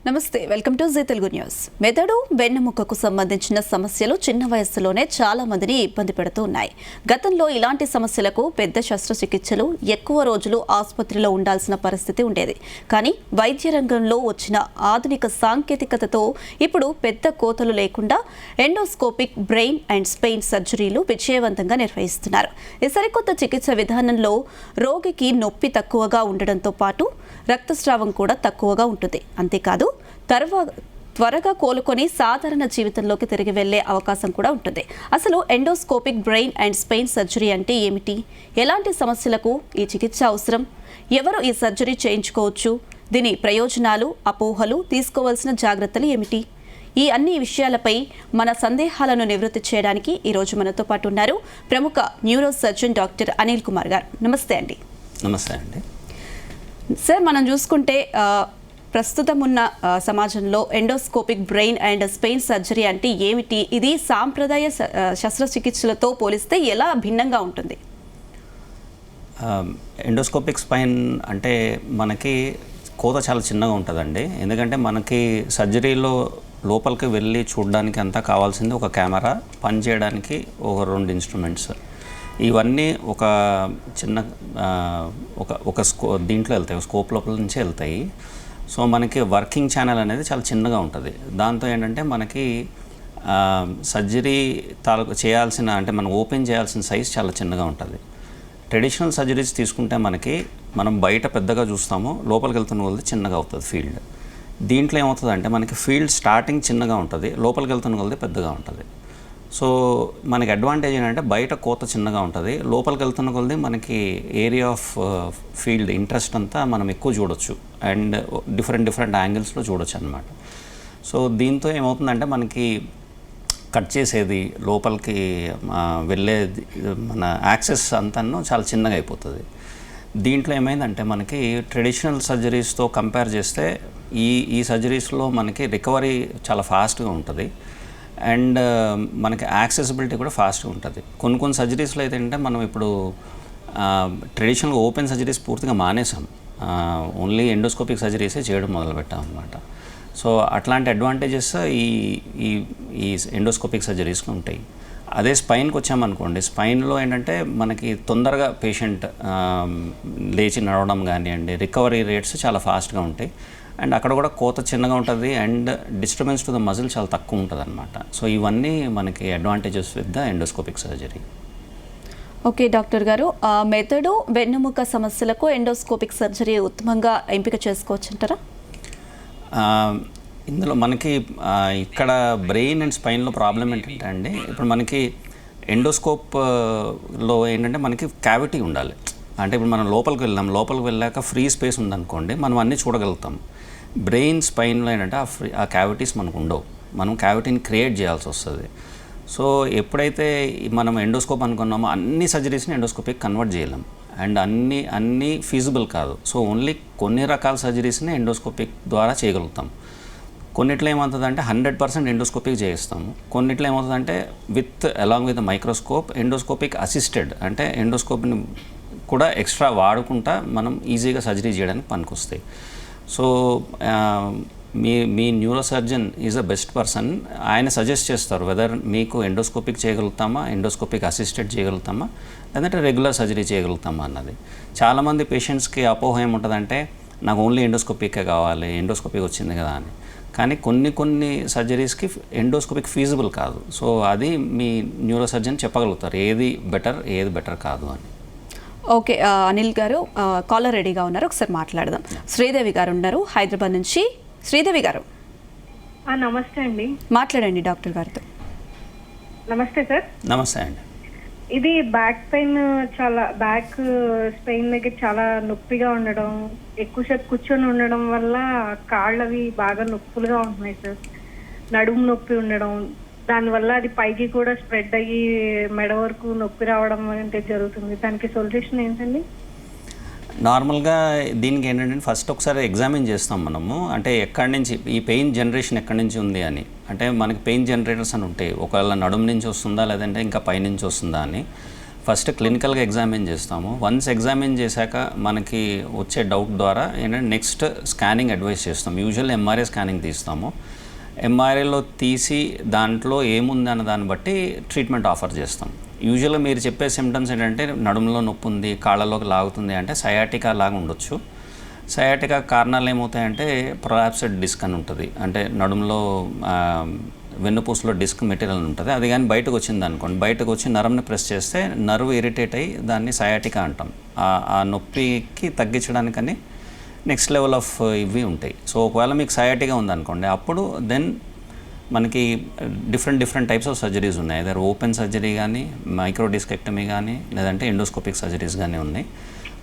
నమస్తే, welcome to Zee Telugu News. మెదడు వెన్నెముకకు సంబంధించిన సమస్యలు చిన్న వయస్సులోనే చాలా మందిని ఇబ్బంది పెడుతూ ఉన్నాయి. గతంలో ఇలాంటి సమస్యలకు పెద్ద శస్త్రచికిత్సలు ఎక్కువ రోజులు ఆసుపత్రిలో ఉండాల్సిన పరిస్థితి ఉండేది. కానీ వైద్య రంగంలో వచ్చిన ఆధునిక సాంకేతికతతో ఇప్పుడు పెద్ద కోతలు లేకుండా ఎండోస్కోపిక్ బ్రెయిన్ అండ్ స్పెయిన్ సర్జరీలు విజయవంతంగా నిర్వహిస్తున్నారు. ఈ సరికొత్త చికిత్స విధానంలో రోగికి నొప్పి తక్కువగా ఉండడంతో పాటు రక్తస్రావం కూడా తక్కువగా ఉంటుంది. అంతేకాదు త్వరగా కోలుకొని సాధారణ జీవితంలోకి తిరిగి వెళ్లే అవకాశం కూడా ఉంటుంది. అసలు endoscopic brain and Spain surgery అంటే ఏమిటి? ఎలాంటి సమస్యలకు ఈ చికిత్స అవసరం? ఎవరు ఈ సర్జరీ చేయించుకోవచ్చు? దీని ప్రయోజనాలు, అపోహలు, తీసుకోవాల్సిన జాగ్రత్తలు ఏమిటి? ఈ అన్ని విషయాలపై మన సందేహాలను నివృత్తి చేయడానికి ఈరోజు మనతో పాటు ఉన్నారు ప్రముఖ neuro surgeon doctor Anil Kumar గారు. నమస్తే అండి. నమస్తే అండి. సార్, మనం చూసుకుంటే ప్రస్తుతం ఉన్న సమాజంలో endoscopic brain and Spain surgery అంటే ఏమిటి? ఇది సాంప్రదాయ శస్త్రచికిత్సలతో పోలిస్తే ఎలా భిన్నంగా ఉంటుంది? ఎండోస్కోపిక్ స్పైన్ అంటే మనకి కోత చాలా చిన్నగా ఉంటుందండి. ఎందుకంటే మనకి సర్జరీలో లోపలికి వెళ్ళి చూడడానికి అంతా కావాల్సింది ఒక కెమెరా, పని చేయడానికి ఒక 2 ఇన్స్ట్రుమెంట్స్. ఇవన్నీ ఒక చిన్న ఒక దీంట్లో వెళ్తాయి, స్కోప్ లోపల నుంచి వెళ్తాయి. సో మనకి వర్కింగ్ ఛానల్ అనేది చాలా చిన్నగా ఉంటుంది. దాంతో ఏంటంటే మనకి సర్జరీ చేయాల్సిన అంటే మనం ఓపెన్ చేయాల్సిన సైజ్ చాలా చిన్నగా ఉంటుంది. ట్రెడిషనల్ సర్జరీస్ తీసుకుంటే మనం బయట పెద్దగా చూస్తాము, లోపలికి వెళ్తున్న కొద్దీ చిన్నగా అవుతుంది ఫీల్డ్. దీంట్లో ఏమవుతుందంటే మనకి ఫీల్డ్ స్టార్టింగ్ చిన్నగా ఉంటుంది, లోపలికి వెళ్తున్న కొద్దీ పెద్దగా ఉంటుంది. సో మనకి అడ్వాంటేజ్ ఏంటంటే బయట కోత చిన్నగా ఉంటుంది, లోపలికి వెళ్తున్న కొద్దీ మనకి ఏరియా ఆఫ్ ఫీల్డ్ ఇంట్రెస్ట్ అంతా మనం ఎక్కువ చూడొచ్చు అండ్ డిఫరెంట్ యాంగిల్స్లో చూడొచ్చు అనమాట. సో దీంతో ఏమవుతుందంటే మనకి కట్ చేసేది, లోపలికి వెళ్ళేది, మన యాక్సెస్ అంతా చాలా చిన్నగా అయిపోతుంది. దీంట్లో ఏమైందంటే మనకి ట్రెడిషనల్ సర్జరీస్తో కంపేర్ చేస్తే ఈ సర్జరీస్లో మనకి రికవరీ చాలా ఫాస్ట్గా ఉంటుంది అండ్ మనకి యాక్సెసిబిలిటీ కూడా ఫాస్ట్గా ఉంటుంది. కొన్ని సర్జరీస్లో అయితే ఏంటంటే మనం ఇప్పుడు ట్రెడిషనల్గా ఓపెన్ సర్జరీస్ పూర్తిగా మానేసాం, ఓన్లీ ఎండోస్కోపిక్ సర్జరీసే చేయడం మొదలుపెట్టాం అనమాట. సో అట్లాంటి అడ్వాంటేజెస్ ఈ ఎండోస్కోపిక్ సర్జరీస్లో ఉంటాయి. అదే స్పైన్కి వచ్చామనుకోండి, స్పైన్లో ఏంటంటే మనకి తొందరగా పేషెంట్ లేచి నడవడం కానివ్వండి, రికవరీ రేట్స్ చాలా ఫాస్ట్గా ఉంటాయి అండ్ అక్కడ కూడా కోత చిన్నగా ఉంటుంది and disturbance to the muscle చాలా తక్కువ ఉంటుంది అనమాట. సో ఇవన్నీ మనకి advantages with the endoscopic surgery. Okay doctor గారు, మెదడు వెన్నెముక సమస్యలకు ఎండోస్కోపిక్ సర్జరీ ఉత్తమంగా ఎంపిక చేసుకోవచ్చు అంటారా? ఇందులో మనకి ఇక్కడ బ్రెయిన్ అండ్ స్పైన్లో ప్రాబ్లం ఏంటంటే అండి, ఇప్పుడు మనకి ఎండోస్కోప్లో ఏంటంటే మనకి క్యావిటీ ఉండాలి. అంటే ఇప్పుడు మనం లోపలికి వెళ్ళాక ఫ్రీ స్పేస్ ఉందనుకోండి, మనం అన్నీ చూడగలుగుతాం. బ్రెయిన్ స్పైన్లో ఏంటంటే ఆ క్యావిటీస్ మనకు ఉండవు, మనం క్యావిటీని క్రియేట్ చేయాల్సి వస్తుంది. సో ఎప్పుడైతే మనం ఎండోస్కోప్ అనుకున్నామో అన్ని సర్జరీస్ని ఎండోస్కోపిక్ కన్వర్ట్ చేయలేం అండ్ అన్నీ ఫీజిబుల్ కాదు. సో ఓన్లీ కొన్ని రకాల సర్జరీస్ని ఎండోస్కోపిక్ ద్వారా చేయగలుగుతాం. కొన్నిట్లో ఏమవుతుందంటే 100% ఎండోస్కోపిక్ చేయిస్తాము, కొన్నిట్లో ఏమవుతుందంటే along with microscope endoscopic assisted, అంటే ఎండోస్కోప్ని కూడా ఎక్స్ట్రా వాడుకుంటా మనం ఈజీగా సర్జరీ చేయడానికి పనికొస్తాయి. So me neuro surgeon is the best person. ఆయన సజెస్ట్ చేస్తారు వెదర్ మీకు ఎండోస్కోపిక్ చేయగలుగుతామా, ఎండోస్కోపిక్ అసిస్టెడ్ చేయగలుగుతామా, లేదంటే రెగ్యులర్ సర్జరీ చేయగలుగుతామా అన్నది. చాలామంది పేషెంట్స్కి అపోహ ఏముంటుందంటే నాకు ఓన్లీ ఎండోస్కోపికే కావాలి, ఎండోస్కోపిక్ వచ్చింది కదా అని. కానీ కొన్ని సర్జరీస్కి ఎండోస్కోపిక్ ఫీజిబుల్ కాదు. సో అది మీ న్యూరో సర్జన్ చెప్పగలుగుతారు ఏది బెటర్ కాదు అని. ఓకే అనిల్ గారు, కాలర్ రెడీగా ఉన్నారు, ఒకసారి మాట్లాడదాం. శ్రీదేవి గారు ఉన్నారు హైదరాబాద్ నుంచి. శ్రీదేవి గారు నమస్తే అండి. మాట్లాడండి డాక్టర్ గారితో. నమస్తే సార్. నమస్తే అండి. ఇది బ్యాక్ స్పెయిన్ దగ్గర చాలా నొప్పిగా ఉండడం, ఎక్కువసేపు కూర్చొని ఉండడం వల్ల కాళ్ళవి బాగా నొప్పులుగా ఉంటున్నాయి సార్. నడుము నొప్పి ఉండడం, దానివల్ల అది పైకి కూడా స్ప్రెడ్ అయ్యి మెడ వరకు నొప్పి రావడం అంటే జరుగుతుంది. దానికి సొల్యూషన్ ఏంటండి? నార్మల్గా దీనికి ఏంటంటే ఫస్ట్ ఒకసారి ఎగ్జామిన్ చేస్తాం మనము, అంటే ఎక్కడి నుంచి ఈ పెయిన్ జనరేషన్ ఎక్కడి నుంచి ఉంది అని. అంటే మనకి పెయిన్ జనరేటర్స్ అని ఉంటాయి, ఒకవేళ నడుము నుంచి వస్తుందా లేదంటే ఇంకా పైనుంచి వస్తుందా అని. ఫస్ట్ క్లినికల్గా ఎగ్జామిన్ చేస్తాము. వన్స్ ఎగ్జామిన్ చేశాక మనకి వచ్చే డౌట్ ద్వారా ఏంటంటే నెక్స్ట్ స్కానింగ్ అడ్వైస్ చేస్తాం. యూజువల్ ఎంఆర్ఐ స్కానింగ్ తీస్తాము. ఎంఆర్ఐలో తీసి దాంట్లో ఏముంది అన్న దాన్ని బట్టి ట్రీట్మెంట్ ఆఫర్ చేస్తాం. యూజువల్గా మీరు చెప్పే సిమ్టమ్స్ ఏంటంటే నడుములో నొప్పి ఉంది, కాళ్ళలోకి లాగుతుంది అంటే సయాటికా లాగా ఉండొచ్చు. సయాటికా కారణాలు ఏమవుతాయంటే ప్రొలాప్స్డ్ డిస్క్ అని ఉంటుంది, అంటే నడుములో వెన్నుపూసలో డిస్క్ మెటీరియల్ ఉంటుంది. అది కానీ బయటకు వచ్చింది అనుకోండి, బయటకు వచ్చి నరంని ప్రెస్ చేస్తే నర్వ్ ఇరిటేట్ అయ్యి దాన్ని సయాటికా అంటాం. ఆ నొప్పికి తగ్గించడానికని నెక్స్ట్ లెవెల్ ఆఫ్ ఇవి ఉంటాయి. సో ఒకవేళ మీకు సయాటికా ఉందనుకోండి, అప్పుడు దెన్ మనకి డిఫరెంట్ టైప్స్ ఆఫ్ సర్జరీస్ ఉన్నాయి. ఏదైనా ఓపెన్ సర్జరీ కానీ, మైక్రో డిస్కెక్టమీ కానీ, లేదంటే ఎండోస్కోపిక్ సర్జరీస్ కానీ ఉన్నాయి.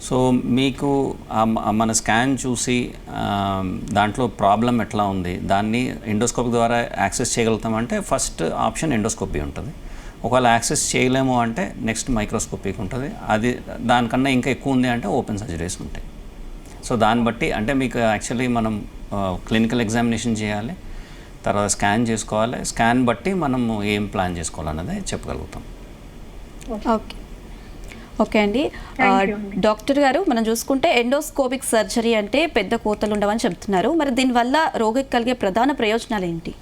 సో మీకు మన స్కాన్ చూసి దాంట్లో ప్రాబ్లం ఎట్లా ఉంది దాన్ని ఎండోస్కోపీ ద్వారా యాక్సెస్ చేయగలుగుతామంటే ఫస్ట్ ఆప్షన్ ఎండోస్కోపీ ఉంటుంది. ఒకవేళ యాక్సెస్ చేయలేము అంటే నెక్స్ట్ మైక్రోస్కోపీకి ఉంటుంది. అది దానికన్నా ఇంకా ఎక్కువ ఉంది అంటే ఓపెన్ సర్జరీస్ ఉంటాయి. సో దాన్ని బట్టి అంటే మీకు యాక్చువల్లీ మనం క్లినికల్ ఎగ్జామినేషన్ చేయాలి, తర్వాత స్కాన్ చేసుకోవాలి. స్కాన్ బట్టి మనము ఏం ప్లాన్ చేసుకోవాలన్నది చెప్పగలుగుతాం. ఓకే అండి. డాక్టర్ గారు, మనం చూసుకుంటే ఎండోస్కోపిక్ సర్జరీ అంటే పెద్ద కోతలు ఉండవని చెప్తున్నారు. మరి దీనివల్ల రోగికి కలిగే ప్రధాన ప్రయోజనాలు ఏంటి?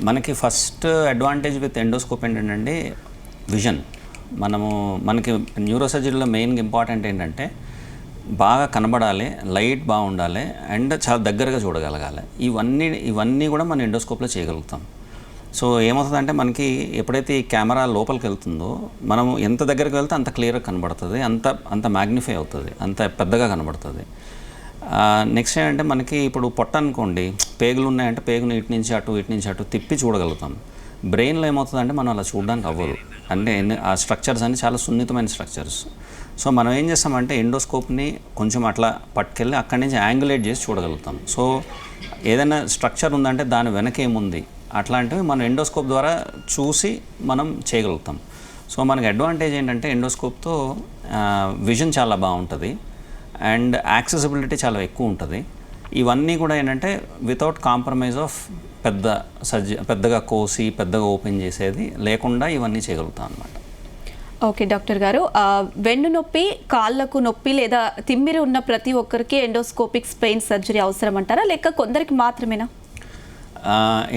మనకి ఫస్ట్ అడ్వాంటేజ్ విత్ ఎండోస్కోప్ ఏంటంటే విజన్. మనకి న్యూరోసర్జరీలో మెయిన్గా ఇంపార్టెంట్ ఏంటంటే బాగా కనబడాలి, లైట్ బాగుండాలి అండ్ చాలా దగ్గరగా చూడగలగాలి. ఇవన్నీ కూడా మనం ఎండోస్కోప్లో చేయగలుగుతాం. సో ఏమవుతుందంటే మనకి ఎప్పుడైతే ఈ కెమెరా లోపలికి వెళ్తుందో మనం ఎంత దగ్గరికి వెళ్తే అంత క్లియర్గా కనబడుతుంది, అంత మ్యాగ్నిఫై అవుతుంది, అంత పెద్దగా కనబడుతుంది. నెక్స్ట్ ఏంటంటే మనకి ఇప్పుడు పొట్ట అనుకోండి, పేగులు ఉన్నాయంటే పేగుని ఇటు నుంచి అటు తిప్పి చూడగలుగుతాం. బ్రెయిన్లో ఏమవుతుందంటే మనం అలా చూడడానికి అవ్వదు. అంటే ఆ స్ట్రక్చర్స్ అన్ని చాలా సున్నితమైన స్ట్రక్చర్స్. సో మనం ఏం చేస్తామంటే ఎండోస్కోప్ని కొంచెం అట్లా పట్టుకెళ్ళి అక్కడి నుంచి యాంగులేట్ చేసి చూడగలుగుతాం. సో ఏదైనా స్ట్రక్చర్ ఉందంటే దాని వెనక ఏముంది అట్లాంటివి మనం ఎండోస్కోప్ ద్వారా చూసి మనం చేయగలుగుతాం. సో మనకి అడ్వాంటేజ్ ఏంటంటే ఎండోస్కోప్తో విజన్ చాలా బాగుంటుంది అండ్ యాక్సెసిబిలిటీ చాలా ఎక్కువ ఉంటుంది. ఇవన్నీ కూడా ఏంటంటే వితౌట్ కాంప్రమైజ్ ఆఫ్ పెద్దగా కోసి పెద్దగా ఓపెన్ చేసేది లేకుండా ఇవన్నీ చేయగలుగుతాం అన్నమాట. ఓకే డాక్టర్ గారు, వెన్ను నొప్పి, కాళ్ళకు నొప్పి లేదా తిమ్మిరి ఉన్న ప్రతి ఒక్కరికి ఎండోస్కోపిక్ స్పెయిన్ సర్జరీ అవసరం అంటారా, లేక కొందరికి మాత్రమేనా?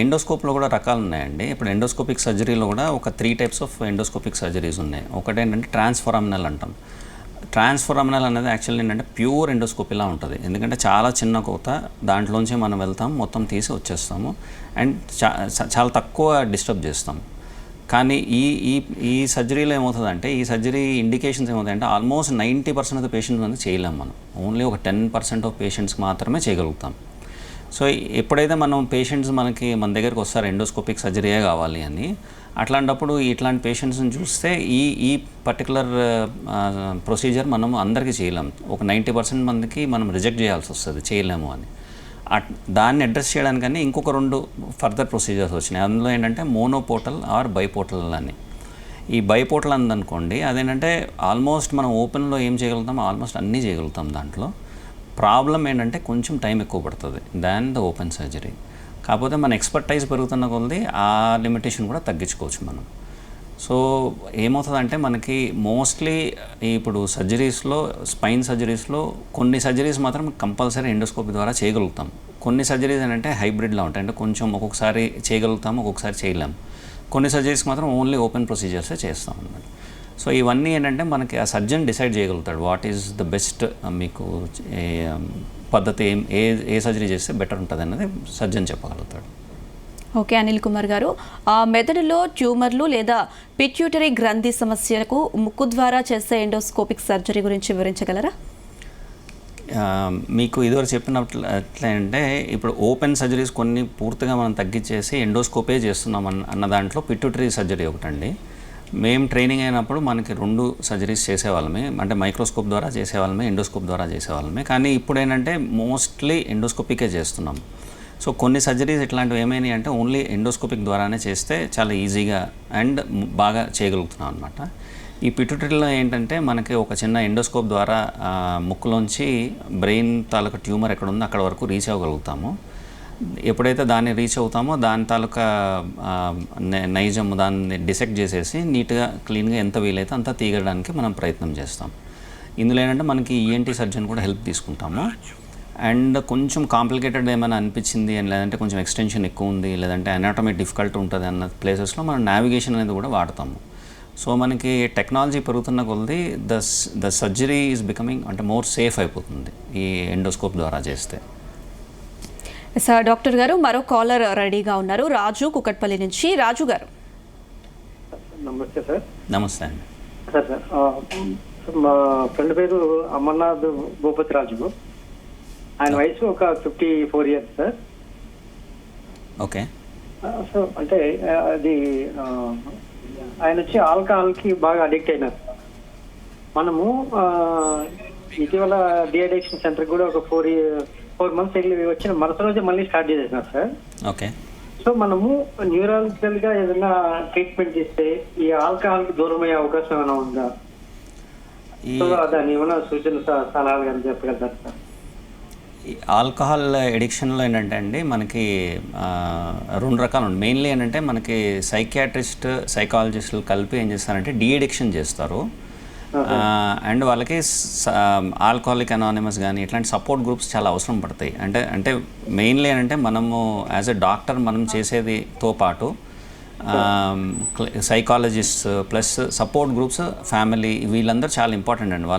ఎండోస్కోప్లో కూడా రకాలు ఉన్నాయండి. ఇప్పుడు ఎండోస్కోపిక్ సర్జరీలో కూడా ఒక 3 టైప్స్ ఆఫ్ ఎండోస్కోపిక్ సర్జరీస్ ఉన్నాయి. ఒకటి ఏంటంటే ట్రాన్స్ఫోరామినల్ అంటాం. ట్రాన్స్ఫోరామినల్ అనేది యాక్చువల్లీ ఏంటంటే ప్యూర్ ఎండోస్కోపీలా ఉంటుంది. ఎందుకంటే చాలా చిన్న కోత, దాంట్లోంచి మనం వెళ్తాం, మొత్తం తీసి వచ్చేస్తాము అండ్ చాలా తక్కువ డిస్టర్బ్ చేస్తాం. కానీ ఈ సర్జరీలో ఏమవుతుందంటే ఈ సర్జరీ ఇండికేషన్స్ ఏమవుతాయంటే ఆల్మోస్ట్ 90% ఆఫ్ ద పేషెంట్స్ అనేది చేయలేం మనం. ఓన్లీ ఒక 10% ఆఫ్ పేషెంట్స్కి మాత్రమే చేయగలుగుతాం. సో ఎప్పుడైతే మనం పేషెంట్స్ మన దగ్గరికి వస్తారు ఎండోస్కోపిక్ సర్జరీయే కావాలి అని, అట్లాంటప్పుడు ఇట్లాంటి పేషెంట్స్ని చూస్తే ఈ పర్టికులర్ ప్రొసీజర్ మనం అందరికీ చేయలేం. ఒక 90% మందికి మనం రిజెక్ట్ చేయాల్సి వస్తుంది, చేయలేము అని. దాన్ని అడ్రస్ చేయడానికని ఇంకొక 2 ఫర్దర్ ప్రొసీజర్స్ వచ్చినాయి. అందులో ఏంటంటే మోనోపోర్టల్ ఆర్ బైపోర్టల్ అని. ఈ బైపోర్టల్ అందనుకోండి, అదేంటంటే ఆల్మోస్ట్ మనం ఓపెన్లో ఏం చేయగలుగుతాం, ఆల్మోస్ట్ అన్నీ చేయగలుగుతాం. దాంట్లో ప్రాబ్లం ఏంటంటే కొంచెం టైం ఎక్కువ పడుతుంది దాన్ ద ఓపెన్ సర్జరీ. కాకపోతే మన ఎక్స్పర్టైజ్ పెరుగుతున్న కొద్దీ ఆ లిమిటేషన్ కూడా తగ్గించుకోవచ్చు మనం. సో ఏమవుతుందంటే మనకి మోస్ట్లీ ఇప్పుడు సర్జరీస్లో, స్పైన్ సర్జరీస్లో కొన్ని సర్జరీస్ మాత్రం కంపల్సరీ ఎండోస్కోపీ ద్వారా చేయగలుగుతాం. కొన్ని సర్జరీస్ ఏంటంటే హైబ్రిడ్లో ఉంటాయి, అంటే కొంచెం ఒక్కొక్కసారి చేయగలుగుతాం, ఒక్కొక్కసారి చేయలేం. కొన్ని సర్జరీస్ మాత్రం ఓన్లీ ఓపెన్ ప్రొసీజర్సే చేస్తాం అన్నమాట. సో ఇవన్నీ ఏంటంటే మనకి ఆ సర్జన్ డిసైడ్ చేయగలుగుతాడు వాట్ ఈజ్ ద బెస్ట్ మీకు పద్ధతి, ఏ సర్జరీ చేస్తే బెటర్ ఉంటుంది అన్నది సర్జన్ చెప్పగలుగుతాడు. ఓకే అనిల్ కుమార్ గారు, ఆ మెదడులో ట్యూమర్లు లేదా పిట్యూటరీ గ్రంథి సమస్యలకు ముక్కు ద్వారా చేసే ఎండోస్కోపిక్ సర్జరీ గురించి వివరించగలరా? మీకు ఇదివరకు చెప్పినట్లు ఎట్లంటే ఇప్పుడు ఓపెన్ సర్జరీస్ కొన్ని పూర్తిగా మనం తగ్గించేసి ఎండోస్కోపే చేస్తున్నాం అన్న దాంట్లో పిట్యూటరీ సర్జరీ ఒకటండి. మేము ట్రైనింగ్ అయినప్పుడు మనకి 2 సర్జరీస్ చేసేవాళ్ళమే, అంటే మైక్రోస్కోప్ ద్వారా చేసేవాళ్ళమే, ఎండోస్కోప్ ద్వారా చేసేవాళ్ళమే. కానీ ఇప్పుడు ఏంటంటే మోస్ట్లీ ఎండోస్కోపికే చేస్తున్నాం. సో కొన్ని సర్జరీస్ ఇట్లాంటివి ఏమైనాయి అంటే ఓన్లీ ఎండోస్కోపిక్ ద్వారానే చేస్తే చాలా ఈజీగా అండ్ బాగా చేయగలుగుతున్నాం అనమాట. ఈ పిట్యూటరీలో ఏంటంటే మనకి ఒక చిన్న ఎండోస్కోప్ ద్వారా ముక్కులోంచి బ్రెయిన్ తాలూకు ట్యూమర్ ఎక్కడ ఉందో అక్కడ వరకు రీచ్ అవ్వగలుగుతాము. ఎప్పుడైతే దాన్ని రీచ్ అవుతామో దాని తాలూకా నైజం దాన్ని డిసెక్ట్ చేసేసి నీట్గా క్లీన్గా ఎంత వీలైతే అంత తీయడానికి మనం ప్రయత్నం చేస్తాం. ఇందులో ఏంటంటే మనకి ఈఎన్టీ సర్జన్ కూడా హెల్ప్ తీసుకుంటాము. అండ్ కొంచెం కాంప్లికేటెడ్ ఏమైనా అనిపించింది అని, లేదంటే కొంచెం ఎక్స్టెన్షన్ ఎక్కువ ఉంది, లేదంటే అనాటమీ డిఫికల్ట్ ఉంటుంది అన్న ప్లేసెస్లో మనం నావిగేషన్ అనేది కూడా వాడతాము. సో మనకి టెక్నాలజీ పెరుగుతున్న కొద్దీ ద సర్జరీ ఈజ్ బికమింగ్ అంటే మోర్ సేఫ్ అయిపోతుంది ఈ ఎండోస్కోప్ ద్వారా చేస్తే. సార్ డాక్టర్ గారు మరో కాలర్ రెడీగా ఉన్నారు, రాజు కుకట్పల్లి నుంచి. రాజు గారు నమస్తే సార్. నమస్తే అండి. సార్ మా ఫ్రెండ్ పేరు అమర్నాథ్ భూపతి రాజు. ఆయన వయసు ఒక 54 years సార్. ఓకే. సో అంటే అది ఆయన వచ్చి ఆల్కహాల్కి బాగా అడిక్ట్ అయినారు. మనము ఇటీవల డిఅడిక్షన్ సెంటర్ కూడా ఒక 4 months వెళ్ళి వచ్చిన మరుసటి రోజే మళ్ళీ స్టార్ట్ చేసేసినారు సార్. ఓకే. సో మనము న్యూరాలజికల్ గా ఏదైనా ట్రీట్మెంట్ చేస్తే ఈ ఆల్కహాల్ కి దూరం అయ్యే అవకాశం ఏమైనా ఉందా? సో దాన్ని ఏమైనా సూచన సలహాలు కానీ చెప్పగలుగుతారు సార్? ఆల్కహాల్ ఎడిక్షన్లో ఏంటంటే అండి మనకి 2 రకాలు ఉన్నాయి. మెయిన్లీ ఏంటంటే మనకి సైకియాట్రిస్ట్ సైకాలజిస్టులు కలిపి ఏం చేస్తారంటే డీఅడిక్షన్ చేస్తారు. అండ్ వాళ్ళకి ఆల్కహాలిక్ అనానిమస్ కానీ ఇట్లాంటి సపోర్ట్ గ్రూప్స్ చాలా అవసరం పడతాయి. అంటే మెయిన్లీ ఏంటంటే మనము యాజ్ ఎ డాక్టర్ మనం చేసేదితో పాటు psychologist plus support groups family వీళ్ళందరూ చాలా ఇంపార్టెంట్ అండి.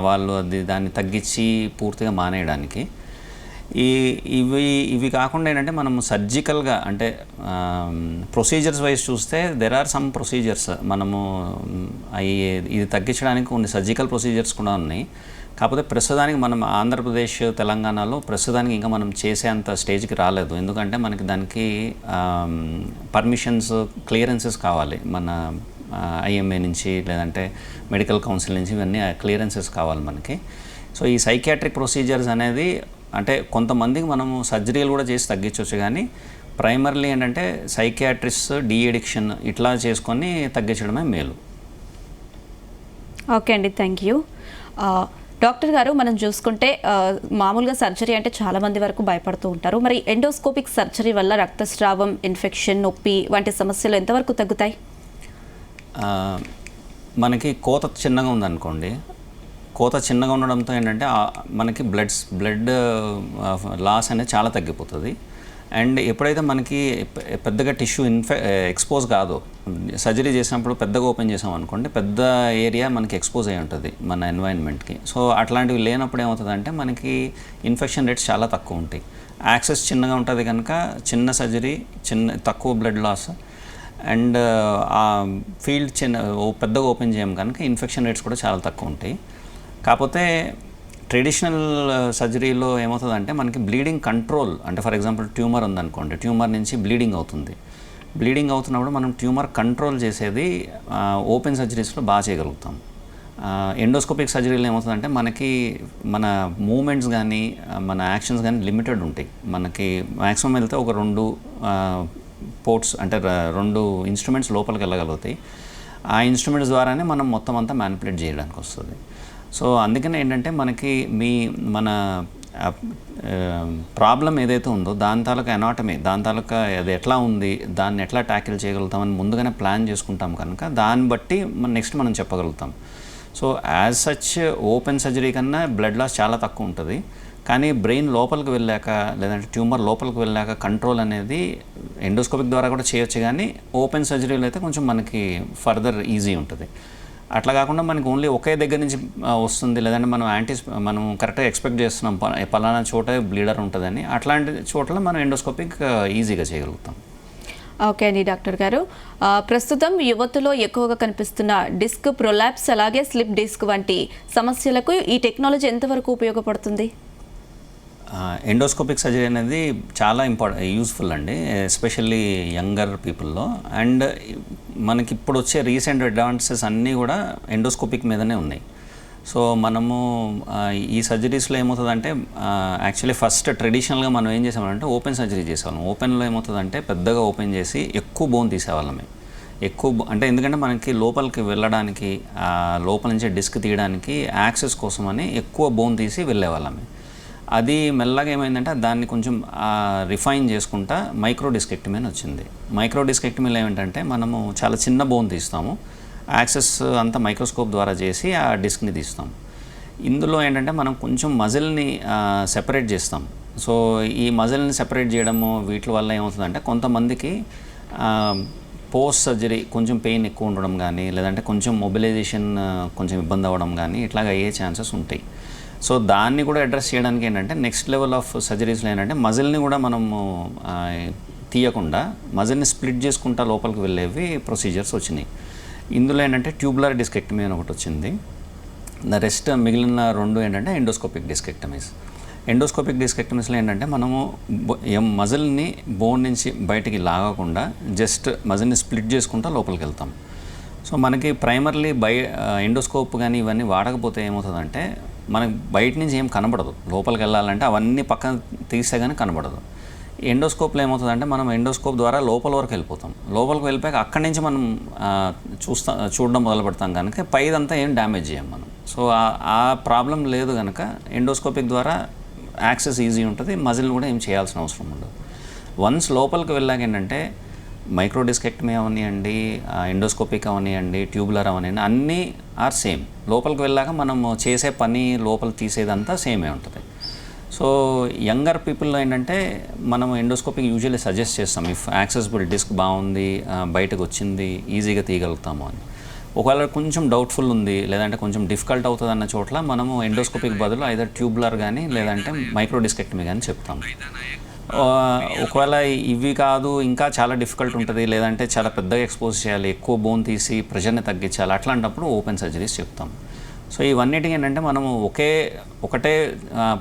వాళ్ళు దాన్ని తగ్గించి పూర్తిగా మానేయడానికి. ఇవి కాకుండా ఏంటంటే మనము సర్జికల్గా అంటే ప్రొసీజర్స్ వైజ్ చూస్తే దెర్ ఆర్ సమ్ ప్రొసీజర్స్ మనము ఇది తగ్గించడానికి కొన్ని సర్జికల్ ప్రొసీజర్స్ కూడా ఉన్నాయి. కాకపోతే ప్రస్తుతానికి మనం ఆంధ్రప్రదేశ్ తెలంగాణలో ప్రస్తుతానికి ఇంకా మనం చేసేంత స్టేజ్కి రాలేదు. ఎందుకంటే మనకి దానికి పర్మిషన్స్ క్లియరెన్సెస్ కావాలి. మన ఐఎంఏ నుంచి లేదంటే మెడికల్ కౌన్సిల్ నుంచి ఇవన్నీ క్లియరెన్సెస్ కావాలి మనకి. సో ఈ సైకియాట్రిక్ ప్రొసీజర్స్ అనేది అంటే కొంతమందికి మనము సర్జరీలు కూడా చేసి తగ్గించవచ్చు, కానీ ప్రైమర్లీ ఏంటంటే సైకియాట్రిస్ట్ డీఅడిక్షన్ ఇట్లా చేసుకొని తగ్గించడమే మేలు. ఓకే అండి, థ్యాంక్ యూ. డాక్టర్ గారు మనం చూసుకుంటే మామూలుగా సర్జరీ అంటే చాలామంది వరకు భయపడుతూ ఉంటారు. మరి ఎండోస్కోపిక్ సర్జరీ వల్ల రక్తస్రావం, ఇన్ఫెక్షన్, నొప్పి వంటి సమస్యలు ఎంతవరకు తగ్గుతాయి? మనకి కోత చిన్నగా ఉందనుకోండి, కోత చిన్నగా ఉండడంతో ఏంటంటే మనకి బ్లడ్ లాస్ అనేది చాలా తగ్గిపోతుంది. అండ్ ఎప్పుడైతే మనకి పెద్దగా టిష్యూ ఎక్స్పోజ్ కాదు, సర్జరీ చేసినప్పుడు పెద్దగా ఓపెన్ చేసాం అనుకోండి, పెద్ద ఏరియా మనకి ఎక్స్పోజ్ అయి ఉంటుంది మన ఎన్వైరన్మెంట్కి. సో అట్లాంటివి లేనప్పుడు ఏమవుతుందంటే మనకి ఇన్ఫెక్షన్ రేట్స్ చాలా తక్కువ ఉంటాయి. యాక్సెస్ చిన్నగా ఉంటుంది కనుక చిన్న సర్జరీ, తక్కువ బ్లడ్ లాస్ అండ్ ఆ ఫీల్డ్ పెద్దగా ఓపెన్ చేయం కనుక ఇన్ఫెక్షన్ రేట్స్ కూడా చాలా తక్కువ ఉంటాయి. కాకపోతే ట్రెడిషనల్ సర్జరీలో ఏమవుతుందంటే మనకి బ్లీడింగ్ కంట్రోల్, అంటే ఫర్ ఎగ్జాంపుల్ ట్యూమర్ ఉందనుకోండి, ట్యూమర్ నుంచి బ్లీడింగ్ అవుతుంది. బ్లీడింగ్ అవుతున్నప్పుడు మనం ట్యూమర్ కంట్రోల్ చేసేది ఓపెన్ సర్జరీస్లో బాగా చేయగలుగుతాం. ఎండోస్కోపిక్ సర్జరీలో ఏమవుతుందంటే మనకి మన మూమెంట్స్ కానీ మన యాక్షన్స్ కానీ లిమిటెడ్ ఉంటాయి. మనకి మ్యాక్సిమం వెళ్తే ఒక 2 పోర్ట్స్ అంటే 2 ఇన్స్ట్రుమెంట్స్ లోపలికి వెళ్ళగలుగుతాయి. ఆ ఇన్స్ట్రుమెంట్స్ ద్వారానే మనం మొత్తం అంతా మ్యానిపులేట్ చేయడానికి వస్తుంది. సో అందుకనే ఏంటంటే మనకి మన ప్రాబ్లం ఏదైతే ఉందో దాని తాలూకా ఎనాటమీ, దాని తాలూకా అది ఎట్లా ఉంది, దాన్ని ఎట్లా ట్యాకిల్ చేయగలుగుతామని ముందుగానే ప్లాన్ చేసుకుంటాం కనుక దాన్ని బట్టి నెక్స్ట్ మనం చెప్పగలుగుతాం. So as such open surgery కన్నా బ్లడ్ లాస్ చాలా తక్కువ ఉంటుంది. కానీ బ్రెయిన్ లోపలికి వెళ్ళాక లేదంటే ట్యూమర్ లోపలికి వెళ్ళాక కంట్రోల్ అనేది ఎండోస్కోపిక్ ద్వారా కూడా చేయొచ్చు, కానీ ఓపెన్ సర్జరీలో అయితే కొంచెం మనకి ఫర్దర్ ఈజీ ఉంటుంది. అట్లా కాకుండా మనకి ఓన్లీ ఒకే దగ్గర నుంచి వస్తుంది, లేదంటే మనం కరెక్ట్గా ఎక్స్పెక్ట్ చేస్తున్నాం పలానా చోట బ్లీడర్ ఉంటుందని, అట్లాంటి చోట్ల మనం ఎండోస్కోపిక్ ఈజీగా చేయగలుగుతాం. ఓకే అండి డాక్టర్ గారు, ప్రస్తుతం యువతలో ఎక్కువగా కనిపిస్తున్న డిస్క్ ప్రొలాప్స్ అలాగే స్లిప్ డిస్క్ వంటి సమస్యలకు ఈ టెక్నాలజీ ఎంతవరకు ఉపయోగపడుతుంది? ఎండోస్కోపిక్ సర్జరీ అనేది చాలా యూస్ఫుల్ అండి, ఎస్పెషల్లీ యంగర్ పీపుల్లో. అండ్ మనకి ఇప్పుడు వచ్చే రీసెంట్ అడ్వాన్సెస్ అన్నీ కూడా ఎండోస్కోపిక్ మీదనే ఉన్నాయి. సో మనము ఈ సర్జరీస్లో ఏమవుతుందంటే యాక్చువల్లీ ఫస్ట్ ట్రెడిషనల్గా మనం ఏం చేసామంటే ఓపెన్ సర్జరీ చేసేవాళ్ళం. ఓపెన్లో ఏమవుతుందంటే పెద్దగా ఓపెన్ చేసి ఎక్కువ బోన్ తీసేవాళ్ళమే. అంటే ఎందుకంటే మనకి లోపలికి వెళ్ళడానికి లోపల నుంచి డిస్క్ తీయడానికి యాక్సెస్ కోసమని ఎక్కువ బోన్ తీసి వెళ్ళేవాళ్ళమే. అది మెల్లగా ఏమైందంటే దాన్ని కొంచెం రిఫైన్ చేసుకుంటా మైక్రో డిస్కెక్టమీ అని వచ్చింది. మైక్రో డిస్కెక్టమీలో ఏమిటంటే మనము చాలా చిన్న బోన్ తీస్తాము, యాక్సెస్ అంతా మైక్రోస్కోప్ ద్వారా చేసి ఆ డిస్క్ని తీస్తాం. ఇందులో ఏంటంటే మనం కొంచెం మజిల్ని సెపరేట్ చేస్తాం. సో ఈ మజిల్ని సెపరేట్ చేయడము వీటి వల్ల ఏమవుతుందంటే కొంతమందికి పోస్ట్ సర్జరీ కొంచెం పెయిన్ ఎక్కువ ఉండడం కానీ, లేదంటే కొంచెం మొబిలైజేషన్ కొంచెం ఇబ్బంది అవ్వడం కానీ ఇట్లాగ అయ్యే ఛాన్సెస్ ఉంటాయి. సో దాన్ని కూడా అడ్రస్ చేయడానికి ఏంటంటే నెక్స్ట్ లెవెల్ ఆఫ్ సర్జరీస్లో ఏంటంటే మజిల్ని కూడా మనము తీయకుండా మజిల్ని స్ప్లిట్ చేసుకుంటా లోపలికి వెళ్ళేవి ప్రొసీజర్స్ వచ్చినాయి. ఇందులో ఏంటంటే ట్యూబులర్ డిస్కెక్టమీ అని ఒకటి వచ్చింది. రెస్ట్ మిగిలిన 2 ఏంటంటే ఎండోస్కోపిక్ డిస్కెక్టమీస్. ఎండోస్కోపిక్ డిస్కెక్టమీస్లో ఏంటంటే మనము మజిల్ని బోన్ నుంచి బయటికి లాగకుండా జస్ట్ మజిల్ని స్ప్లిట్ చేసుకుంటా లోపలికి వెళ్తాం. సో మనకి ప్రైమర్లీ ఎండోస్కోప్ కానీ ఇవన్నీ వాడకపోతే ఏమవుతుందంటే మనకి బయట నుంచి ఏం కనబడదు, లోపలికి వెళ్ళాలంటే అవన్నీ పక్కన తీస్తే కానీ కనబడదు. ఎండోస్కోప్లో ఏమవుతుందంటే మనం ఎండోస్కోప్ ద్వారా లోపల వరకు వెళ్ళిపోతాం. లోపలికి వెళ్ళిపోయాక అక్కడి నుంచి మనం చూడడం మొదలు పెడతాం కనుక పైదంతా ఏం డ్యామేజ్ చేయం మనం. సో ఆ ప్రాబ్లం లేదు కనుక ఎండోస్కోపిక్ ద్వారా యాక్సెస్ ఈజీ ఉంటుంది, మజిల్ని కూడా ఏం చేయాల్సిన అవసరం ఉండదు. వన్స్ లోపలికి వెళ్ళాక ఏంటంటే మైక్రో డిస్కెక్టమీ అవనివ్వండి, ఎండోస్కోపిక్ అవనివ్వండి, ట్యూబులర్ అవనివ్వండి, అన్నీ ఆర్ సేమ్. లోపలికి వెళ్ళాక మనం చేసే పని లోపల తీసేదంతా సేమే ఉంటుంది. సో యంగర్ పీపుల్లో ఏంటంటే మనం ఎండోస్కోపిక్ యూజువల్లీ సజెస్ట్ చేస్తాం, ఇఫ్ యాక్సెసిబుల్ డిస్క్ బాగుంది, బయటకు వచ్చింది, ఈజీగా తీయగలుగుతాము అని. ఒకవేళ కొంచెం డౌట్ఫుల్ ఉంది లేదంటే కొంచెం డిఫికల్ట్ అవుతుంది అన్న చోట్ల మనము ఎండోస్కోపిక్ బదులు ఐదర్ ట్యూబులర్ కానీ లేదంటే మైక్రో డిస్కెక్టమీ కానీ చెప్తాం. ఒకవేళ ఇవి కాదు ఇంకా చాలా డిఫికల్ట్ ఉంటుంది లేదంటే చాలా పెద్దగా ఎక్స్పోజ్ చేయాలి, ఎక్కువ బోన్ తీసి ప్రెషర్ని తగ్గించాలి, అట్లాంటప్పుడు ఓపెన్ సర్జరీస్ చెప్తాం. సో ఇవన్నిటికీ ఏంటంటే మనము ఒకటే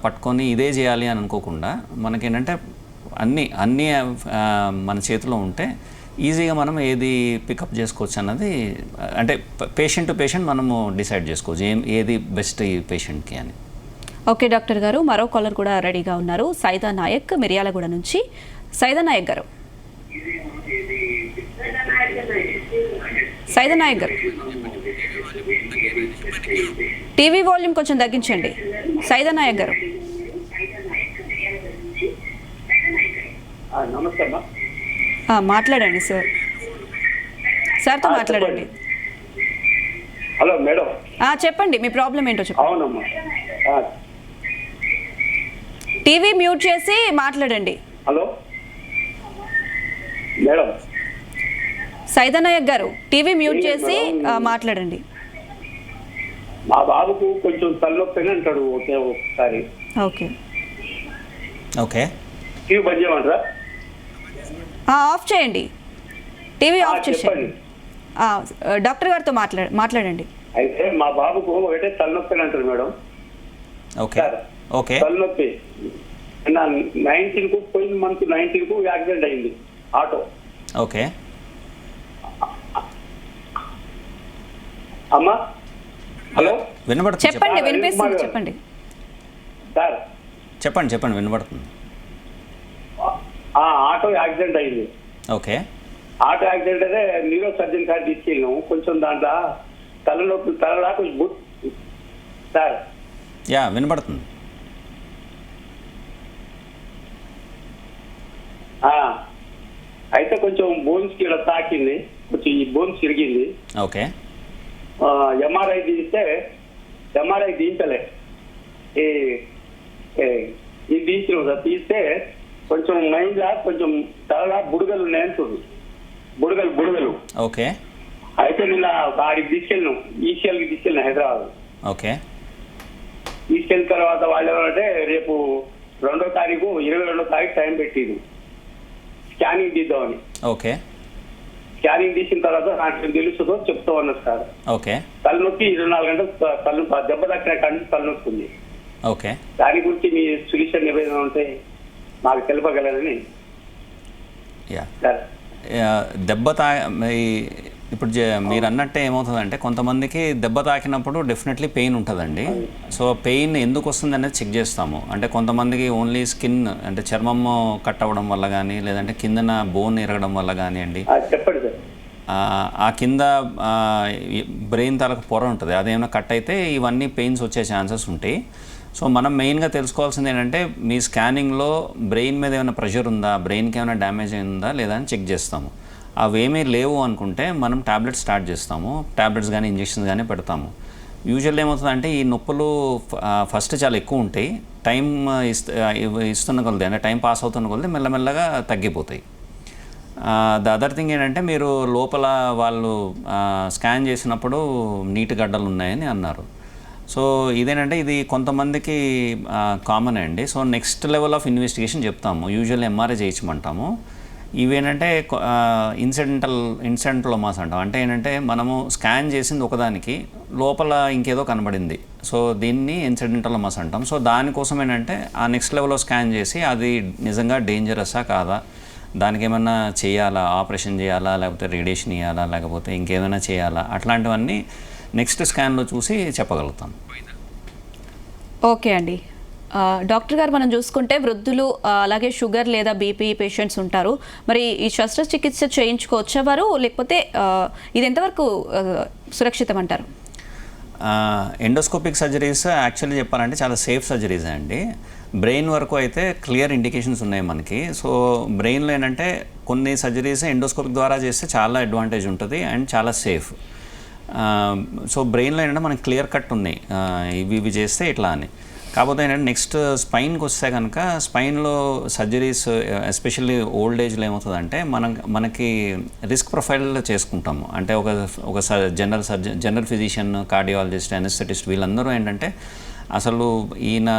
పట్టుకొని ఇదే చేయాలి అని అనుకోకుండా మనకేంటంటే అన్నీ మన చేతిలో ఉంటే ఈజీగా మనం ఏది పికప్ చేసుకోవచ్చు అన్నది, అంటే పేషెంట్ టు పేషెంట్ మనము డిసైడ్ చేసుకోవచ్చు ఏది బెస్ట్ ఈ పేషెంట్కి అని. ఓకే డాక్టర్ గారు, మరో కాలర్ కూడా రెడీగా ఉన్నారు. సైదా నాయక్ మిర్యాలగూడ నుంచి. సైదా నాయక్ గారు, సైదా నాయక్ గారు టీవీ వాల్యూమ్ కొంచెం తగ్గించండి. సైదా నాయక్ గారు. నమస్తే అమ్మా. మాట్లాడండి సార్, సార్తో మాట్లాడండి. Hello madam. చెప్పండి మీ ప్రాబ్లం ఏంటో చెప్పండి. అవునమ్మా. టీవీ మ్యూట్ చేసి మాట్లాడండి. Hello madam. సైదా నాయక్ గారు టీవీ మ్యూట్ చేసి మాట్లాడండి. మా బాబుకు కొంచెం తలనొప్పి అంటాడు ఒకసారి. ఓకే ఓకే, టీవీ బంద్ చేయమంటారా? ఆఫ్ చేయండి, టీవీ ఆఫ్ చేసేయండి. చెప్పండి. డాక్టర్ గారితో మాట్లాడండి. అయితే మా బాబుకు ఒకటే తలనొప్పి అంటారు మేడం. Okay okay. తలనొప్పి 19కు పోయిన మంత్ 19కు యాక్సిడెంట్ అయింది ఆటో. ఓకే అమ్మా. హలో వినబడుతుంది, చెప్పండి, వినిపిస్తుంది, చెప్పండి సార్. చెప్పండి వినబడుతుంది. ఆటో యాక్సిడెంట్ అయింది. ఓకే. ఆటో యాక్సిడెంట్ అయితే న్యూరో సర్జన్ కాడ తీసుకెళ్ళాము. కొంచెం దాంట్లో తలనొప్పి తలలా కొంచెం సార్. వినబడుతుంది. అయితే కొంచెం బోన్స్ కి తాకింది, కొంచెం ఈ బోన్స్ తిరిగింది. ఓకే. ఎంఆర్ఐ తీయించలే, ఇది తీయించినాం సార్. తీస్తే కొంచెం మైండ్లా కొంచెం తలలా బుడగలు ఉన్నాయంటుంది, బుడగలు. ఓకే. అయితే నిన్న ఆడికి తీసుకెళ్ళినాం, ఈసీఎల్కి తీసుకెళ్ళినా హైదరాబాద్. ఓకే. తీసుకెళ్ళిన తర్వాత వాళ్ళు ఏమంటే రేపు 22వ తారీఖు టైం పెట్టింది స్కానింగ్ తీద్దామని. ఓకే. స్కానింగ్ తీసిన తర్వాత నాకు తెలుస్తుందో చెప్తా ఉన్నారు సార్. ఓకే. తలనొప్పి 24 గంటలు దెబ్బ తక్కిన కంటే తలనొప్పి ఉంది. ఓకే. దాని గురించి మీ సొల్యూషన్ ఏదైనా ఉంటే మాకు తెలపగలరని. దెబ్బ ఇప్పుడు మీరు అన్నట్టే ఏమవుతుందంటే కొంతమందికి దెబ్బ తాకినప్పుడు డెఫినెట్లీ పెయిన్ ఉంటుందండి. సో పెయిన్ ఎందుకు వస్తుంది అనేది చెక్ చేస్తాము. అంటే కొంతమందికి ఓన్లీ స్కిన్ అంటే చర్మం కట్ అవ్వడం వల్ల కానీ లేదంటే కిందన బోన్ ఎరగడం వల్ల కానివ్వండి, చెప్పండి సార్. ఆ కింద బ్రెయిన్ తాలూకు పొర ఉంటుంది, అదేమైనా కట్ అయితే ఇవన్నీ పెయిన్స్ వచ్చే ఛాన్సెస్ ఉంటాయి. సో మనం మెయిన్గా తెలుసుకోవాల్సింది ఏంటంటే మీ స్కానింగ్లో బ్రెయిన్ మీద ఏమైనా ప్రెషర్ ఉందా, బ్రెయిన్కి ఏమైనా డ్యామేజ్ అయిందా లేదా అని చెక్ చేస్తాము. అవేమీ లేవు అనుకుంటే మనం ట్యాబ్లెట్స్ స్టార్ట్ చేస్తాము, ట్యాబ్లెట్స్ కానీ ఇంజెక్షన్స్ కానీ పెడతాము. యూజువల్ ఏమవుతుందంటే ఈ నొప్పులు ఫస్ట్ చాలా ఎక్కువ ఉంటాయి, టైం ఇస్తున్న కొలది అంటే టైం పాస్ అవుతున్న కొలది మెల్లమెల్లగా తగ్గిపోతాయి. ద అదర్ థింగ్ ఏంటంటే మీరు లోపల వాళ్ళు స్కాన్ చేసినప్పుడు నీటి గడ్డలు ఉన్నాయని అన్నారు. సో ఇదేంటంటే ఇది కొంతమందికి కామన్ అండి. So next level of investigation చెప్తాము, యూజువల్ ఎంఆర్ఐ చేయించమంటాము. ఇవేంటంటే ఇన్సిడెంటలోమాస్ అంటాం. అంటే ఏంటంటే మనము స్కాన్ చేసింది ఒకదానికి లోపల ఇంకేదో కనబడింది, సో దీన్ని ఇన్సిడెంటలోమాస్ అంటాం. సో దానికోసం ఏంటంటే ఆ నెక్స్ట్ లెవెల్లో స్కాన్ చేసి అది నిజంగా డేంజరస్సా కాదా, దానికి ఏమన్నా చేయాలా, ఆపరేషన్ చేయాలా, లేకపోతే రేడియేషన్ ఇవ్వాలా, లేకపోతే ఇంకేమైనా చేయాలా, అట్లాంటివన్నీ నెక్స్ట్ స్కాన్లో చూసి చెప్పగలుగుతాం. ఓకే అండి. డాక్టర్ గారు, మనం చూసుకుంటే వృద్ధులు అలాగే షుగర్ లేదా బీపీ పేషెంట్స్ ఉంటారు. మరి ఈ శస్త్రచికిత్స చేయించుకోవచ్చా వారు, లేకపోతే ఇది ఎంతవరకు సురక్షితం అంటారు? ఎండోస్కోపిక్ సర్జరీస్ యాక్చువల్లీ చెప్పాలంటే చాలా సేఫ్ సర్జరీస్ అండి. బ్రెయిన్ వరకు అయితే క్లియర్ ఇండికేషన్స్ ఉన్నాయి మనకి. సో బ్రెయిన్లో ఏంటంటే కొన్ని సర్జరీస్ ఎండోస్కోపిక్ ద్వారా చేస్తే చాలా అడ్వాంటేజ్ ఉంటుంది అండ్ చాలా సేఫ్. సో బ్రెయిన్లో ఏంటంటే మనకి క్లియర్ కట్ ఉన్నాయి, ఇవి చేస్తే ఇట్లా అని. కాకపోతే ఏంటంటే నెక్స్ట్ స్పైన్కి వస్తే కనుక స్పైన్లో సర్జరీస్ ఎస్పెషల్లీ ఓల్డ్ ఏజ్లో ఏమవుతుందంటే మనకి రిస్క్ ప్రొఫైల్ చేసుకుంటాము. అంటే ఒక జనరల్ ఫిజిషియన్, కార్డియాలజిస్ట్, అనెస్థెటిస్ట్ వీళ్ళందరూ ఏంటంటే అసలు ఈయన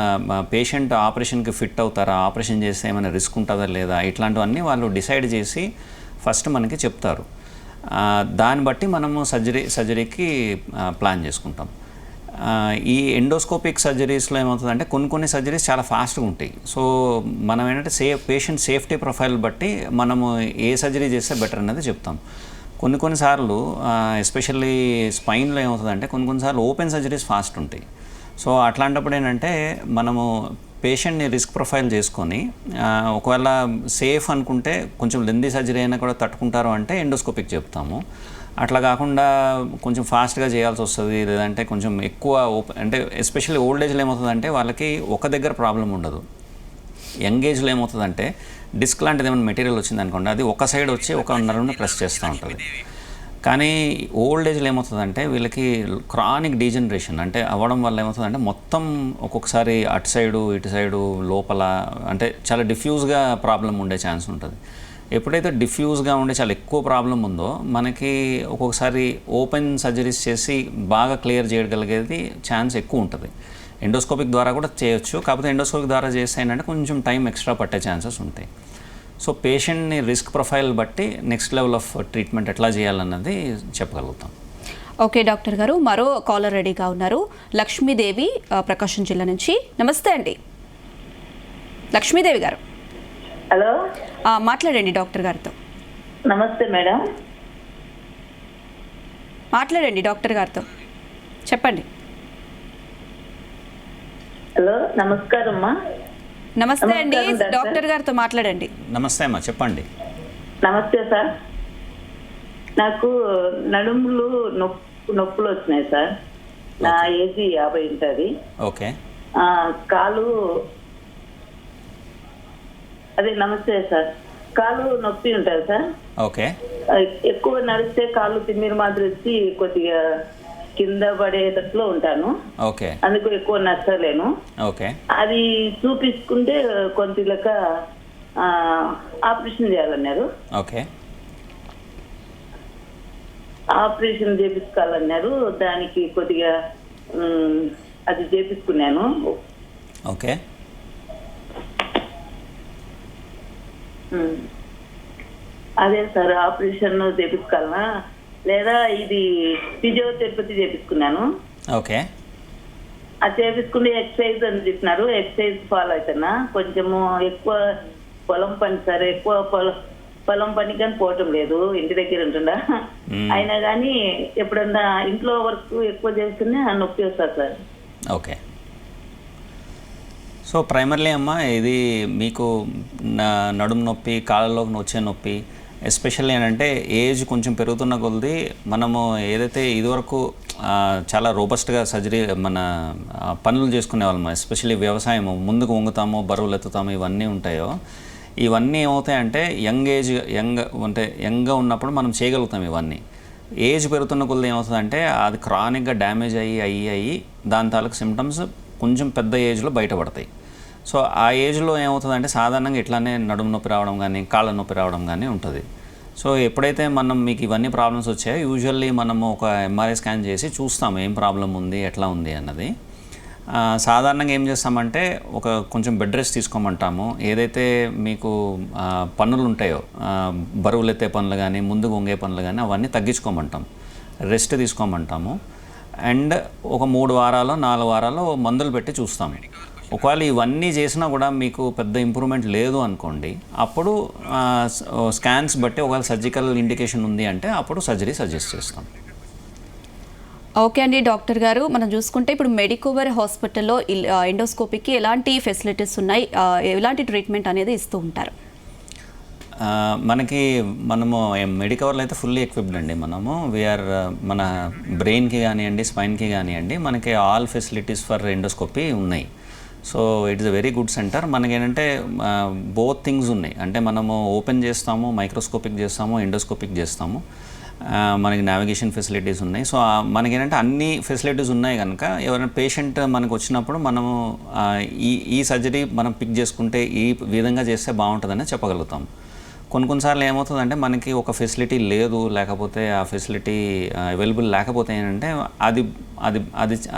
పేషెంట్ ఆపరేషన్కి ఫిట్ అవుతారా, ఆపరేషన్ చేస్తే ఏమైనా రిస్క్ ఉంటుందా లేదా, ఇట్లాంటివన్నీ వాళ్ళు డిసైడ్ చేసి ఫస్ట్ మనకి చెప్తారు. దాన్ని బట్టి మనము సర్జరీకి ప్లాన్ చేసుకుంటాం. ఈ ఎండోస్కోపిక్ సర్జరీస్లో ఏమవుతుందంటే కొన్ని సర్జరీస్ చాలా ఫాస్ట్గా ఉంటాయి. సో మనం ఏంటంటే పేషెంట్ సేఫ్టీ ప్రొఫైల్ బట్టి మనము ఏ సర్జరీ చేస్తే బెటర్ అనేది చెప్తాం. కొన్నిసార్లు ఎస్పెషల్లీ స్పైన్లో ఏమవుతుందంటే కొన్నిసార్లు ఓపెన్ సర్జరీస్ ఫాస్ట్ ఉంటాయి. సో అట్లాంటప్పుడు ఏంటంటే మనము పేషెంట్ని రిస్క్ ప్రొఫైల్ చేసుకొని ఒకవేళ సేఫ్ అనుకుంటే కొంచెం లెందీ సర్జరీ అయినా కూడా తట్టుకుంటారు అంటే ఎండోస్కోపిక్ చెప్తాము. అట్లా కాకుండా కొంచెం ఫాస్ట్గా చేయాల్సి వస్తుంది, లేదంటే కొంచెం ఎక్కువ అంటే ఎస్పెషల్లీ ఓల్డ్ ఏజ్లో ఏమవుతుందంటే వాళ్ళకి ఒక దగ్గర ప్రాబ్లం ఉండదు. యంగ్ ఏజ్లో ఏమవుతుందంటే డిస్క్ లాంటిది ఏమైనా మెటీరియల్ వచ్చింది అనుకోండి, అది ఒక సైడ్ వచ్చి ఒక నర్వ్ని ప్రెస్ చేస్తూ ఉంటుంది. కానీ ఓల్డ్ ఏజ్లో ఏమవుతుందంటే వీళ్ళకి క్రానిక్ డీజనరేషన్ అంటే అవ్వడం వల్ల ఏమవుతుందంటే మొత్తం ఒక్కొక్కసారి అటు సైడు ఇటు సైడు లోపల అంటే చాలా డిఫ్యూజ్గా ప్రాబ్లం ఉండే ఛాన్స్ ఉంటుంది. ఎప్పుడైతే డిఫ్యూజ్గా ఉండే చాలా ఎక్కువ ప్రాబ్లం ఉందో మనకి ఒక్కొక్కసారి ఓపెన్ సర్జరీస్ చేసి బాగా క్లియర్ చేయగలిగేది ఛాన్స్ ఎక్కువ ఉంటుంది. ఎండోస్కోపిక్ ద్వారా కూడా చేయొచ్చు, కాకపోతే ఎండోస్కోపిక్ ద్వారా చేస్తే ఏంటంటే కొంచెం టైం ఎక్స్ట్రా పట్టే ఛాన్సెస్ ఉంటాయి. సో పేషెంట్ని రిస్క్ ప్రొఫైల్ బట్టి నెక్స్ట్ లెవెల్ ఆఫ్ ట్రీట్మెంట్ ఎట్లా చేయాలన్నది చెప్పగలుగుతాం. ఓకే డాక్టర్ గారు, మరో కాలర్ రెడీగా ఉన్నారు. లక్ష్మీదేవి ప్రకాశం జిల్లా నుంచి. నమస్తే అండి లక్ష్మీదేవి గారు. హలో, మాట్లాడండి డాక్టర్ గారితో. నమస్తే మేడం. మాట్లాడండి డాక్టర్ గారితో, చెప్పండి. హలో, నమస్కారం అమ్మా. నమస్తే అండి, నమస్కారం డాక్టర్ గారితో మాట్లాడండి. నమస్తే అమ్మా, చెప్పండి. నమస్తే సార్. నాకు నడుములు నొప్పులు వచ్చినాయి సార్. నా ఏజ్ 50 ఉంటుంది. ఓకే. కాలు అదే నమస్తే సార్. కాలు నొప్పి ఉంటుంది సార్. ఓకే. ఎక్కువ నడిస్తే కాళ్ళు తిమ్మిరి మాదిరి వచ్చి కొద్దిగా కింద పడేటట్లు ఉంటాను. ఓకే. అందుకు ఎక్కువ నచ్చలేను. ఓకే. అది చూపించుకుంటే కొంత లెక్క ఆపరేషన్ చేయాలన్నారు. ఓకే. ఆపరేషన్ చేపించుకోవాలన్నారు. దానికి కొద్దిగా అది చేపించుకున్నాను. ఓకే. అదే సార్, ఆపరేషన్ చేపించుకోవాలనా లేదా ఇది ఫిజియోథెరపీ చేపించుకున్నాను. ఓకే. అది చేపించుకుంటే ఎక్సర్సైజ్ అని చెప్పినారు. ఎక్సర్సైజ్ ఫాలో అవుతున్నా. కొంచెము ఎక్కువ పొలం పని సార్, ఎక్కువ పొలం పని కానీ పోవటం లేదు, ఇంటి దగ్గర ఉంటుందా. అయినా కానీ ఎప్పుడన్నా ఇంట్లో వర్క్ ఎక్కువ చేస్తేనే నొప్పి వస్తుంది సార్. ఓకే. సో ప్రైమర్లీ అమ్మ ఇది మీకు నడుము నొప్పి, కాళ్ళలోకి వచ్చే నొప్పి ఎస్పెషల్లీ ఏంటంటే ఏజ్ కొంచెం పెరుగుతున్న కొద్దీ మనము ఏదైతే ఇదివరకు చాలా రోబస్ట్గా సర్జరీ మన పనులు చేసుకునే వాళ్ళము, ఎస్పెషల్లీ వ్యవసాయము, ముందుకు వంగుతాము, బరువులు ఎత్తుతాము, ఇవన్నీ ఉంటాయో ఇవన్నీ ఏమవుతాయంటే యంగ్గా ఉన్నప్పుడు మనం చేయగలుగుతాం ఇవన్నీ. ఏజ్ పెరుగుతున్న కొద్ది ఏమవుతుందంటే అది క్రానిక్గా డ్యామేజ్ అయ్యి దాని తాలూకు సిమ్టమ్స్ కొంచెం పెద్ద ఏజ్లో బయటపడతాయి. సో ఆ ఏజ్లో ఏమవుతుందంటే సాధారణంగా ఇట్లానే నడుము నొప్పి రావడం కానీ కాళ్ళ నొప్పి రావడం కానీ ఉంటుంది. సో ఎప్పుడైతే మీకు ఇవన్నీ ప్రాబ్లమ్స్ వచ్చాయో యూజువల్లీ మనము ఒక ఎంఆర్ఐ స్కాన్ చేసి చూస్తాము ఏం ప్రాబ్లం ఉంది, ఎట్లా ఉంది అన్నది. సాధారణంగా ఏం చేస్తామంటే కొంచెం బెడ్ రెస్ట్ తీసుకోమంటాము. ఏదైతే మీకు పనులు ఉంటాయో బరువులు ఎత్తే పనులు కానీ ముందుకు వంగే పనులు కానీ అవన్నీ తగ్గించుకోమంటాం, రెస్ట్ తీసుకోమంటాము. అండ్ ఒక 3 వారాలు 4 వారాలు మందులు పెట్టి చూస్తాము. ఒకవేళ ఇవన్నీ చేసినా కూడా మీకు పెద్ద ఇంప్రూవ్మెంట్ లేదు అనుకోండి, అప్పుడు స్కాన్స్ బట్టి ఒకవేళ సర్జికల్ ఇండికేషన్ ఉంది అంటే అప్పుడు సర్జరీ సజెస్ట్ చేస్తాం. ఓకే అండి డాక్టర్ గారు, మనం చూసుకుంటే ఇప్పుడు మెడికోవర్ హాస్పిటల్లో ఎండోస్కోపీకి ఎలాంటి ఫెసిలిటీస్ ఉన్నాయి, ఎలాంటి ట్రీట్మెంట్ అనేది ఇస్తూ ఉంటారు? మనము మెడికవర్లో అయితే ఫుల్లీ ఎక్విప్డ్ అండి. మన బ్రెయిన్కి కానివ్వండి, స్పైన్కి కానివ్వండి, మనకి ఆల్ ఫెసిలిటీస్ ఫర్ ఎండోస్కోపీ ఉన్నాయి. So it is a very good centre. మనకేంటంటే బోత్ థింగ్స్ ఉన్నాయి. అంటే మనము ఓపెన్ చేస్తాము, మైక్రోస్కోపిక్ చేస్తాము, ఎండోస్కోపిక్ చేస్తాము. మనకి నావిగేషన్ ఫెసిలిటీస్ ఉన్నాయి. సో మనకేంటంటే అన్ని ఫెసిలిటీస్ ఉన్నాయి కనుక ఎవరైనా పేషెంట్ మనకు వచ్చినప్పుడు మనము ఈ సర్జరీ మనం పిక్ చేసుకుంటే ఈ విధంగా చేస్తే బాగుంటుందని చెప్పగలుగుతాం. కొన్నిసార్లు ఏమవుతుందంటే మనకి ఒక ఫెసిలిటీ లేదు, లేకపోతే ఆ ఫెసిలిటీ అవైలబుల్ లేకపోతే ఏంటంటే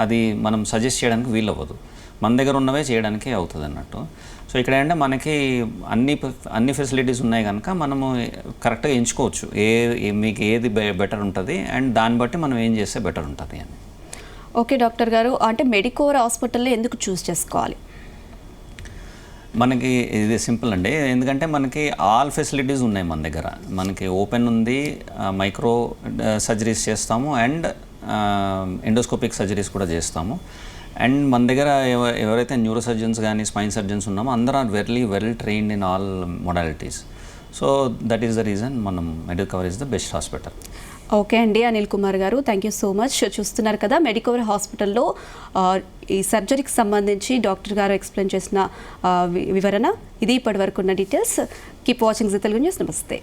అది మనం సజెస్ట్ చేయడానికి వీలవ్వదు, మన దగ్గర ఉన్నవే చేయడానికి అవుతుంది అన్నట్టు. సో ఇక్కడ ఏంటంటే మనకి అన్ని ఫెసిలిటీస్ ఉన్నాయి కనుక మనము కరెక్ట్గా ఎంచుకోవచ్చు మీకు ఏది బెటర్ ఉంటుంది అండ్ దాన్ని బట్టి మనం ఏం చేస్తే బెటర్ ఉంటుంది అని. ఓకే డాక్టర్ గారు, అంటే మెడికోవర్ హాస్పిటల్లో ఎందుకు చూస్ చేసుకోవాలి? మనకి ఇది సింపుల్ అండి, ఎందుకంటే మనకి ఆల్ ఫెసిలిటీస్ ఉన్నాయి మన దగ్గర. మనకి ఓపెన్ ఉంది, మైక్రో సర్జరీస్ చేస్తాము అండ్ ఎండోస్కోపిక్ సర్జరీస్ కూడా చేస్తాము. అండ్ మన దగ్గర ఎవరైతే న్యూరో సర్జన్స్ కానీ స్పైన్ సర్జన్స్ ఉన్నామో అందరూ are well trained in all modalities. So that is the reason Medicover is the best hospital. Okay అండి అనిల్ కుమార్ గారు, థ్యాంక్ యూ సో మచ్. చూస్తున్నారు కదా మెడికవర్ హాస్పిటల్లో ఈ సర్జరీకి సంబంధించి డాక్టర్ గారు ఎక్స్ప్లెయిన్ చేసిన వివరణ. ఇది ఇప్పటి వరకు ఉన్న details. Keep watching Zee Telugu News. నమస్తే.